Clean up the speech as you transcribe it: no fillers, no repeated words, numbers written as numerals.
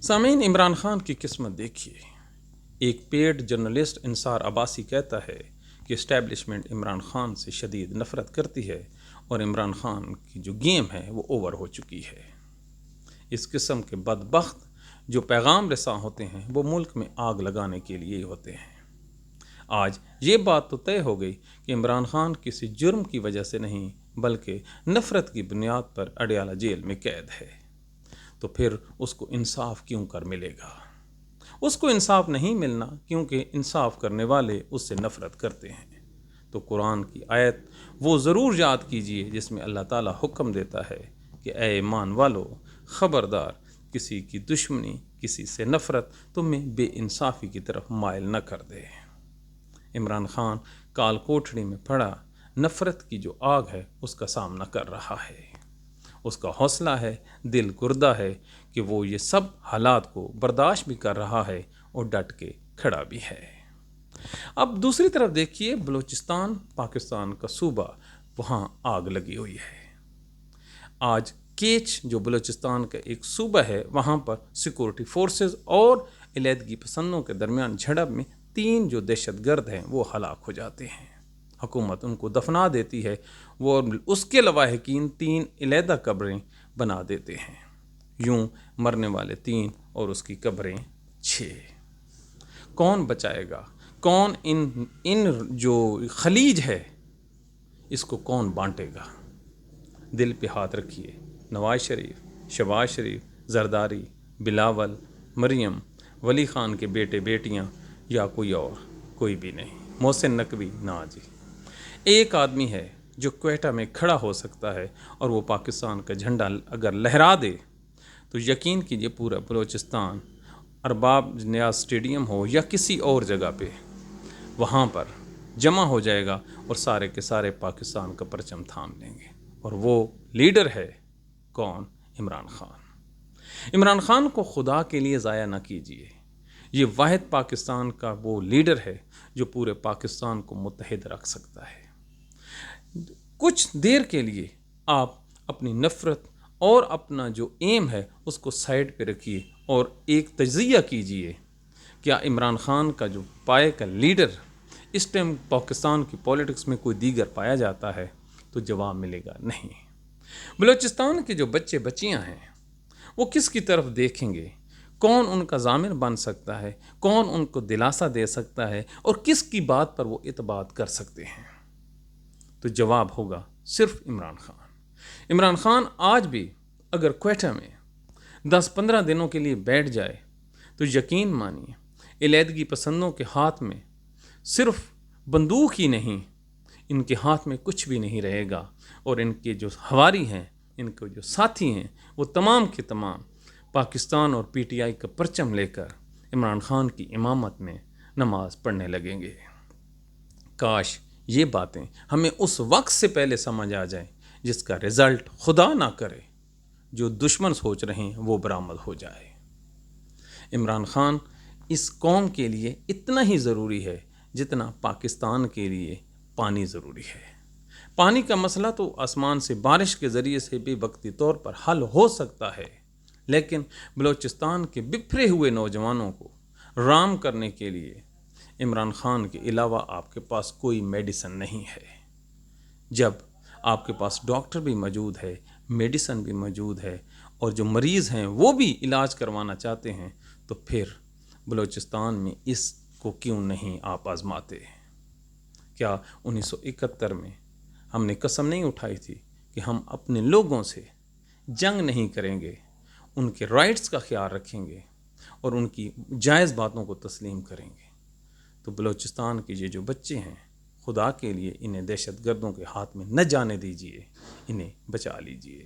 سامعین، عمران خان کی قسمت دیکھیے۔ ایک پیڈ جرنلسٹ انصار عباسی کہتا ہے کہ اسٹیبلشمنٹ عمران خان سے شدید نفرت کرتی ہے اور عمران خان کی جو گیم ہے وہ اوور ہو چکی ہے۔ اس قسم کے بدبخت جو پیغام رساں ہوتے ہیں وہ ملک میں آگ لگانے کے لیے ہوتے ہیں۔ آج یہ بات تو طے ہو گئی کہ عمران خان کسی جرم کی وجہ سے نہیں بلکہ نفرت کی بنیاد پر اڈیالہ جیل میں قید ہے، تو پھر اس کو انصاف کیوں کر ملے گا؟ اس کو انصاف نہیں ملنا کیونکہ انصاف کرنے والے اس سے نفرت کرتے ہیں۔ تو قرآن کی آیت وہ ضرور یاد کیجئے جس میں اللہ تعالیٰ حکم دیتا ہے کہ اے ایمان والو، خبردار کسی کی دشمنی، کسی سے نفرت تمہیں بے انصافی کی طرف مائل نہ کر دے۔ عمران خان کال کوٹھڑی میں پڑا نفرت کی جو آگ ہے اس کا سامنا کر رہا ہے۔ اس کا حوصلہ ہے، دل گردہ ہے کہ وہ یہ سب حالات کو برداشت بھی کر رہا ہے اور ڈٹ کے کھڑا بھی ہے۔ اب دوسری طرف دیکھیے، بلوچستان پاکستان کا صوبہ، وہاں آگ لگی ہوئی ہے۔ آج کیچ جو بلوچستان کا ایک صوبہ ہے، وہاں پر سیکورٹی فورسز اور علیحدگی پسندوں کے درمیان جھڑپ میں 3 جو دہشت گرد ہیں وہ ہلاک ہو جاتے ہیں۔ حکومت ان کو دفنا دیتی ہے، وہ اس کے لواحقین 3 علیحدہ قبریں بنا دیتے ہیں۔ یوں مرنے والے 3 اور اس کی قبریں 6۔ کون بچائے گا؟ کون ان جو خلیج ہے اس کو کون بانٹے گا؟ دل پہ ہاتھ رکھیے، نواز شریف، شہباز شریف، زرداری، بلاول، مریم، ولی خان کے بیٹے بیٹیاں یا کوئی اور؟ کوئی بھی نہیں۔ محسن نقوی؟ نا جی۔ ایک آدمی ہے جو کوئٹہ میں کھڑا ہو سکتا ہے اور وہ پاکستان کا جھنڈا اگر لہرا دے تو یقین کیجئے پورا بلوچستان، ارباب نیاز اسٹیڈیم ہو یا کسی اور جگہ پہ، وہاں پر جمع ہو جائے گا اور سارے کے سارے پاکستان کا پرچم تھام لیں گے۔ اور وہ لیڈر ہے کون؟ عمران خان۔ عمران خان کو خدا کے لیے ضائع نہ کیجیے۔ یہ واحد پاکستان کا وہ لیڈر ہے جو پورے پاکستان کو متحد رکھ سکتا ہے۔ کچھ دیر کے لیے آپ اپنی نفرت اور اپنا جو ایم ہے اس کو سائڈ پہ رکھیے اور ایک تجزیہ کیجئے، کیا عمران خان کا جو پائے کا لیڈر اس ٹائم پاکستان کی پولیٹکس میں کوئی دیگر پایا جاتا ہے؟ تو جواب ملے گا نہیں۔ بلوچستان کے جو بچے بچیاں ہیں وہ کس کی طرف دیکھیں گے؟ کون ان کا ضامن بن سکتا ہے؟ کون ان کو دلاسا دے سکتا ہے؟ اور کس کی بات پر وہ اعتماد کر سکتے ہیں؟ تو جواب ہوگا صرف عمران خان۔ عمران خان آج بھی اگر کوئٹہ میں 10-15 دنوں کے لیے بیٹھ جائے تو یقین مانیے علیحدگی پسندوں کے ہاتھ میں صرف بندوق ہی نہیں، ان کے ہاتھ میں کچھ بھی نہیں رہے گا، اور ان کے جو ہواری ہیں، ان کے جو ساتھی ہیں، وہ تمام کے تمام پاکستان اور پی ٹی آئی کا پرچم لے کر عمران خان کی امامت میں نماز پڑھنے لگیں گے۔ کاش یہ باتیں ہمیں اس وقت سے پہلے سمجھ آ جائیں جس کا رزلٹ خدا نہ کرے جو دشمن سوچ رہے ہیں وہ برآمد ہو جائے۔ عمران خان اس قوم کے لیے اتنا ہی ضروری ہے جتنا پاکستان کے لیے پانی ضروری ہے۔ پانی کا مسئلہ تو آسمان سے بارش کے ذریعے سے بھی وقتی طور پر حل ہو سکتا ہے، لیکن بلوچستان کے بکھرے ہوئے نوجوانوں کو رام کرنے کے لیے عمران خان کے علاوہ آپ کے پاس کوئی میڈیسن نہیں ہے۔ جب آپ کے پاس ڈاکٹر بھی موجود ہے، میڈیسن بھی موجود ہے، اور جو مریض ہیں وہ بھی علاج کروانا چاہتے ہیں، تو پھر بلوچستان میں اس کو کیوں نہیں آپ آزماتے؟ کیا 1971 میں ہم نے قسم نہیں اٹھائی تھی کہ ہم اپنے لوگوں سے جنگ نہیں کریں گے، ان کے رائٹس کا خیال رکھیں گے اور ان کی جائز باتوں کو تسلیم کریں گے؟ تو بلوچستان کے یہ جو بچے ہیں، خدا کے لیے انہیں دہشت گردوں کے ہاتھ میں نہ جانے دیجیے، انہیں بچا لیجیے۔